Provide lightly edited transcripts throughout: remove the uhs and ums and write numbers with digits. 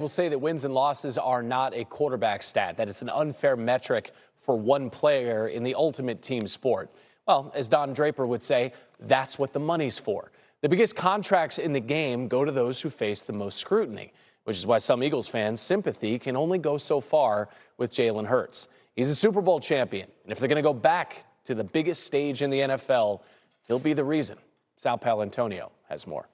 We'll say that wins and losses are not a quarterback stat, that it's an unfair metric for one player in the ultimate team sport. Well, as Don Draper would say, that's what the money's for. The biggest contracts in the game go to those who face the most scrutiny, which is why some Eagles fans' sympathy can only go so far with Jalen Hurts. He's a Super Bowl champion, and if they're going to go back to the biggest stage in the NFL, he'll be the reason. Sal Paolantonio has more.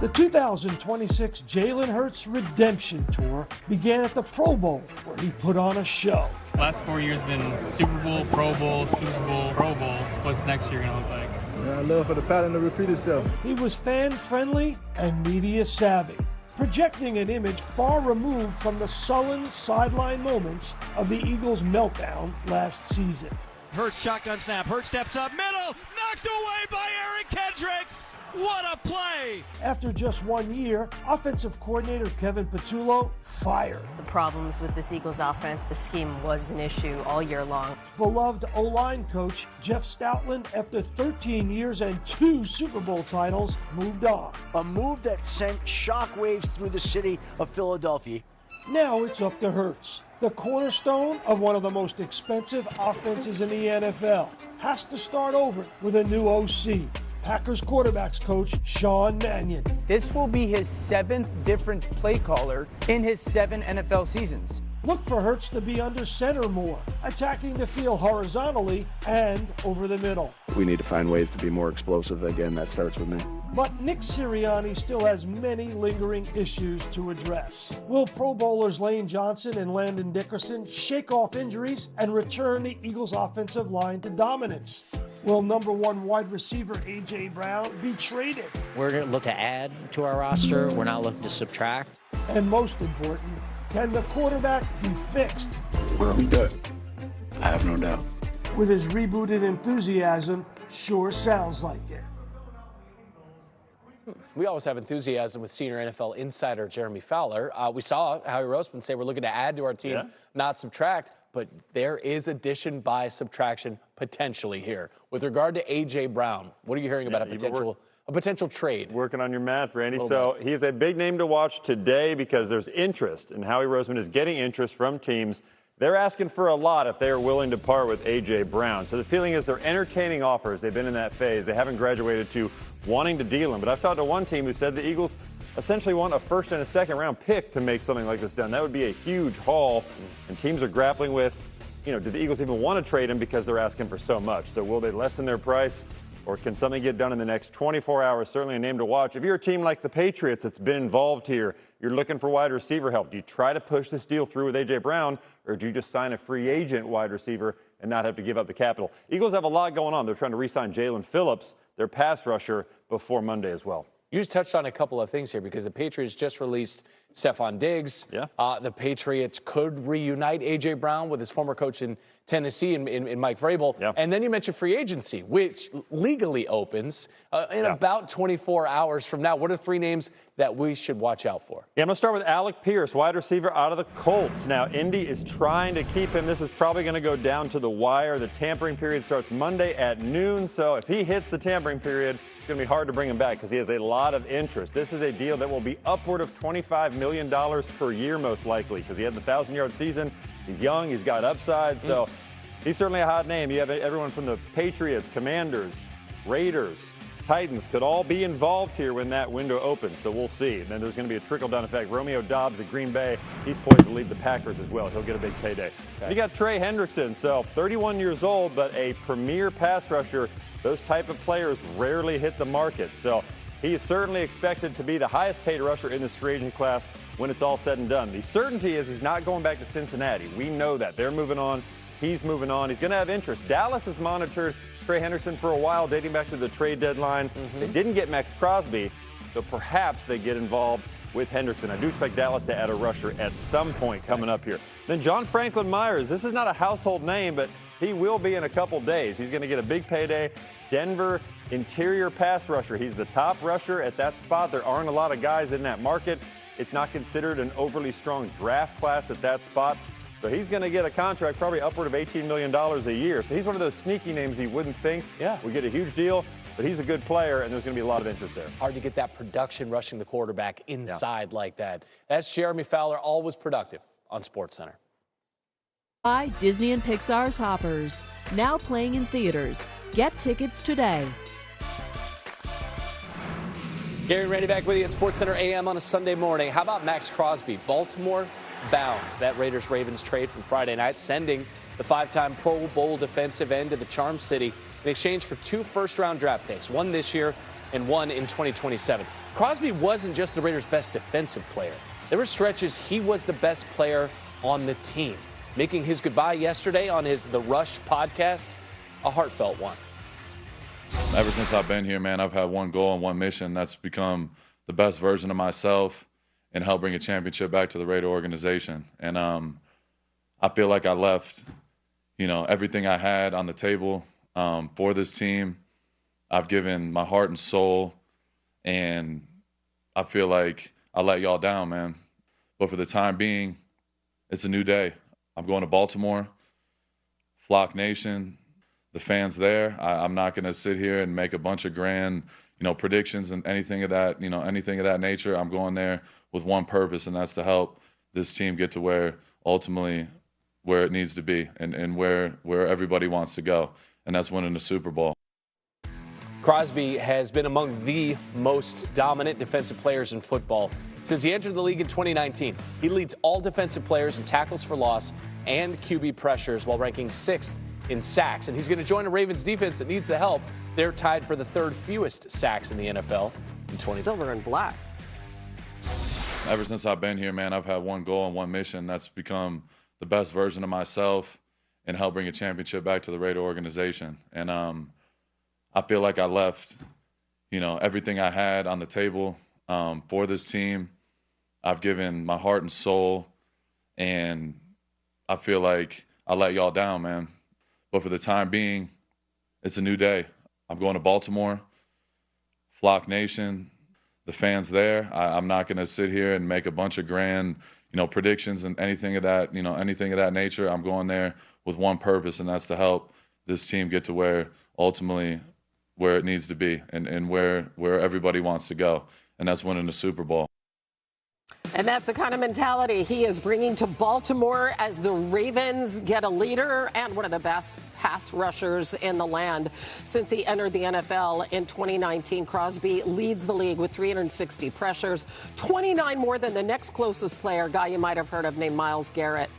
The 2026 Jalen Hurts Redemption Tour began at the Pro Bowl, where he put on a show. Last 4 years been Super Bowl, Pro Bowl, Super Bowl, Pro Bowl. What's next year going to look like? Yeah, I love for the pattern to repeat itself. He was fan-friendly and media savvy, projecting an image far removed from the sullen sideline moments of the Eagles' meltdown last season. Hurts shotgun snap. Hurts steps up middle. Knocked away by Eric Hendricks. What a play! After just 1 year, offensive coordinator Kevin Patullo fired. The problems with this Eagles offensive scheme was an issue all year long. Beloved O-line coach Jeff Stoutland, after 13 years and 2 Super Bowl titles, moved on. A move that sent shockwaves through the city of Philadelphia. Now it's up to Hurts. The cornerstone of one of the most expensive offenses in the NFL has to start over with a new OC. Packers quarterbacks coach Sean Mannion. This will be his 7th different play caller in his 7 NFL seasons. Look for Hurts to be under center more, attacking the field horizontally and over the middle. We need to find ways to be more explosive. Again, that starts with me. But Nick Sirianni still has many lingering issues to address. Will Pro Bowlers Lane Johnson and Landon Dickerson shake off injuries and return the Eagles' offensive line to dominance? Will number 1 wide receiver A.J. Brown be traded? We're going to look to add to our roster. We're not looking to subtract. And most important, can the quarterback be fixed? We'll be good. I have no doubt. With his rebooted enthusiasm, sure sounds like it. We always have enthusiasm with senior NFL insider Jeremy Fowler. We saw Howie Roseman say we're looking to add to our team, not subtract, but there is addition by subtraction potentially here. With regard to A.J. Brown, what are you hearing about a potential trade? Working on your math, Randy. So he is a big name to watch today because there's interest, and Howie Roseman is getting interest from teams. They're asking for a lot if they are willing to part with A.J. Brown. So the feeling is they're entertaining offers. They've been in that phase. They haven't graduated to wanting to deal him. But I've talked to one team who said the Eagles essentially want a first and a second round pick to make something like this done. That would be a huge haul, and teams are grappling with, do the Eagles even want to trade him because they're asking for so much? So will they lessen their price, or can something get done in the next 24 hours? Certainly a name to watch. If you're a team like the Patriots that's been involved here, you're looking for wide receiver help. Do you try to push this deal through with A.J. Brown, or do you just sign a free agent wide receiver and not have to give up the capital? Eagles have a lot going on. They're trying to re-sign Jalen Phillips, their pass rusher, before Monday as well. You just touched on a couple of things here because the Patriots just released Stephon Diggs. The Patriots could reunite A.J. Brown with his former coach in Tennessee in Mike Vrabel. And then you mentioned free agency, which legally opens in about 24 hours from now. What are 3 names that we should watch out for? I'm going to start with Alec Pierce, wide receiver out of the Colts. Now, Indy is trying to keep him. This is probably going to go down to the wire. The tampering period starts Monday at noon. So if he hits the tampering period, it's going to be hard to bring him back because he has a lot of interest. This is a deal that will be upward of $25 million per year, most likely, because he had the 1,000-yard season. He's young. He's got upside. So he's certainly a hot name. You have everyone from the Patriots, Commanders, Raiders, Titans could all be involved here when that window opens. So we'll see. And then there's going to be a trickle-down effect. Romeo Doubs at Green Bay, he's poised to lead the Packers as well. He'll get a big payday. You got Trey Hendrickson, so 31 years old, but a premier pass rusher. Those type of players rarely hit the market. So he is certainly expected to be the highest paid rusher in this free agent class when it's all said and done. The certainty is he's not going back to Cincinnati. We know that. They're moving on. He's moving on. He's going to have interest. Dallas has monitored Trey Hendrickson for a while, dating back to the trade deadline. They didn't get Max Crosby, so perhaps they get involved with Hendrickson. I do expect Dallas to add a rusher at some point coming up here. Then John Franklin Myers. This is not a household name, but he will be in a couple days. He's going to get a big payday. Denver interior pass rusher. He's the top rusher at that spot. There aren't a lot of guys in that market. It's not considered an overly strong draft class at that spot. So he's going to get a contract probably upward of $18 million a year. So he's one of those sneaky names you wouldn't think would get a huge deal, but he's a good player, and there's going to be a lot of interest there. Hard to get that production rushing the quarterback inside like that. That's Jeremy Fowler, always productive on SportsCenter. By Disney and Pixar's Hoppers, now playing in theaters. Get tickets today. Gary and Randy back with you at SportsCenter AM on a Sunday morning. How about Max Crosby? Baltimore bound. That Raiders-Ravens trade from Friday night, sending the 5-time Pro Bowl defensive end to the Charm City in exchange for 2 first-round draft picks, one this year and one in 2027. Crosby wasn't just the Raiders' best defensive player. There were stretches he was the best player on the team. Making his goodbye yesterday on his The Rush podcast, a heartfelt one. Ever since I've been here, man, I've had one goal and one mission. That's become the best version of myself and help bring a championship back to the Raider organization. And I feel like I left, everything I had on the table for this team. I've given my heart and soul, and I feel like I let y'all down, man. But for the time being, it's a new day. I'm going to Baltimore, Flock Nation. The fans there. I'm not going to sit here and make a bunch of grand, predictions and anything of that nature. I'm going there with one purpose, and that's to help this team get to where it needs to be and where everybody wants to go, and that's winning the Super Bowl. Crosby has been among the most dominant defensive players in football since he entered the league in 2019. He leads all defensive players in tackles for loss and QB pressures while ranking 6th in sacks, and he's going to join a Ravens defense that needs the help. They're tied for the 3rd fewest sacks in the NFL in 20. Silver and black. Ever since I've been here, man, I've had one goal and one mission. That's become the best version of myself and help bring a championship back to the Raider organization. And I feel like I left, everything I had on the table for this team. I've given my heart and soul, and I feel like I let y'all down, man. But for the time being, it's a new day. I'm going to Baltimore, Flock Nation, the fans there. I'm not going to sit here and make a bunch of grand, predictions and anything of that nature. I'm going there with one purpose, and that's to help this team get to where it needs to be and where everybody wants to go, and that's winning the Super Bowl. And that's the kind of mentality he is bringing to Baltimore as the Ravens get a leader and one of the best pass rushers in the land. Since he entered the NFL in 2019, Crosby leads the league with 360 pressures, 29 more than the next closest player, guy you might have heard of named Myles Garrett.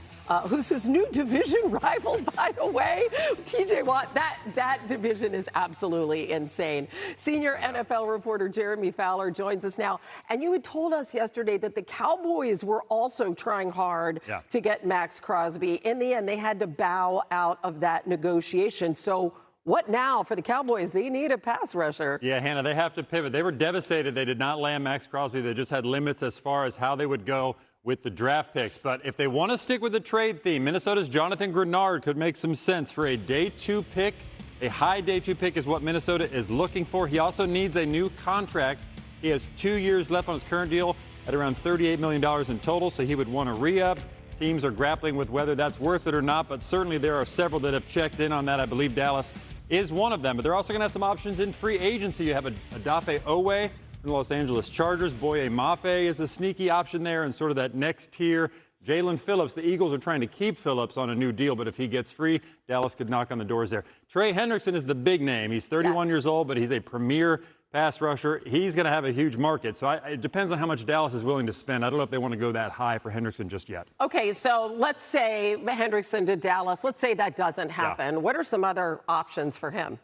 Who's his new division rival, by the way. TJ Watt, that division is absolutely insane. Senior NFL reporter Jeremy Fowler joins us now. And you had told us yesterday that the Cowboys were also trying hard to get Max Crosby. In the end, they had to bow out of that negotiation. So what now for the Cowboys? They need a pass rusher. Yeah, Hannah, they have to pivot. They were devastated they did not land Max Crosby. They just had limits as far as how they would go with the draft picks. But if they want to stick with the trade theme, Minnesota's Jonathan Greenard could make some sense for a day 2 pick. A high day 2 pick is what Minnesota is looking for. He also needs a new contract. He has 2 years left on his current deal at around $38 million in total, so he would want to re-up. Teams are grappling with whether that's worth it or not, but certainly there are several that have checked in on that. I believe Dallas is one of them. But they're also going to have some options in free agency. You have Odafe Owe from the Los Angeles Chargers. Boye Mafe is a sneaky option there, and sort of that next tier. Jalen Phillips, the Eagles are trying to keep Phillips on a new deal, but if he gets free, Dallas could knock on the doors there. Trey Hendrickson is the big name. He's 31 years old, but he's a premier pass rusher. He's going to have a huge market. So it depends on how much Dallas is willing to spend. I don't know if they want to go that high for Hendrickson just yet. Okay, so let's say Hendrickson to Dallas. Let's say that doesn't happen. Yeah. What are some other options for him?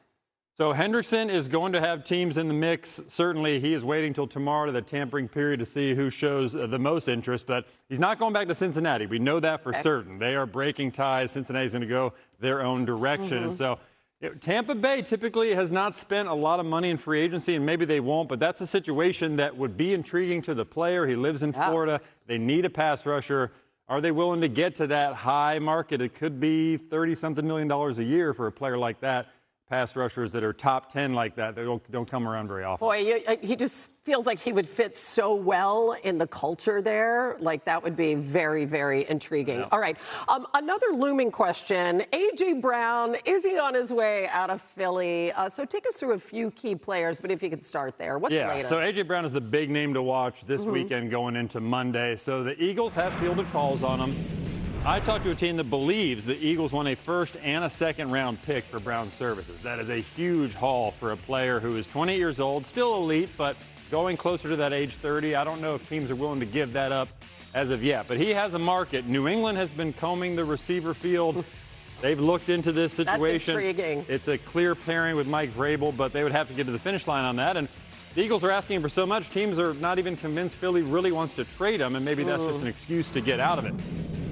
So Hendrickson is going to have teams in the mix. Certainly, he is waiting till tomorrow to the tampering period to see who shows the most interest. But he's not going back to Cincinnati. We know that for certain. They are breaking ties. Cincinnati's going to go their own direction. And so Tampa Bay typically has not spent a lot of money in free agency, and maybe they won't. But that's a situation that would be intriguing to the player. He lives in Florida. They need a pass rusher. Are they willing to get to that high market? It could be $30-something million a year for a player like that. pass rushers that are top 10 like that. They don't come around very often. Boy, he just feels like he would fit so well in the culture there. Like, that would be very, very intriguing. Yeah. All right. Another looming question. A.J. Brown, is he on his way out of Philly? So take us through a few key players, but if you could start there. What's the latest? So A.J. Brown is the big name to watch this weekend going into Monday. So the Eagles have fielded calls on him. I talked to a team that believes the Eagles won a first and a second round pick for Brown's services. That is a huge haul for a player who is 20 years old, still elite, but going closer to that age 30. I don't know if teams are willing to give that up as of yet, but he has a market. New England has been combing the receiver field. They've looked into this situation. That's intriguing. It's a clear pairing with Mike Vrabel, but they would have to get to the finish line on that. And the Eagles are asking for so much, teams are not even convinced Philly really wants to trade him, and maybe that's just an excuse to get out of it.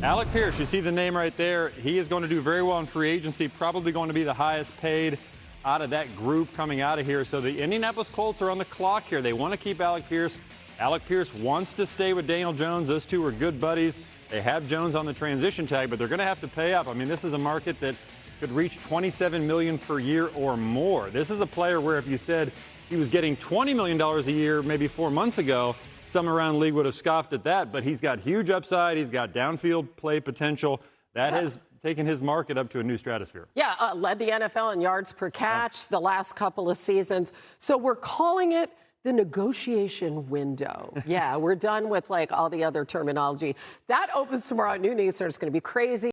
Alec Pierce, you see the name right there. He is going to do very well in free agency, probably going to be the highest paid out of that group coming out of here. So the Indianapolis Colts are on the clock here. They want to keep Alec Pierce. Alec Pierce wants to stay with Daniel Jones. Those two are good buddies. They have Jones on the transition tag, but they're going to have to pay up. I mean, this is a market that could reach $27 million per year or more. This is a player where if you said he was getting $20 million a year maybe 4 months ago, some around the league would have scoffed at that, but he's got huge upside. He's got downfield play potential. That has taken his market up to a new stratosphere. Yeah, led the NFL in yards per catch the last couple of seasons. So we're calling it the negotiation window. Yeah, we're done with like all the other terminology. That opens tomorrow at noon Eastern. It's going to be crazy.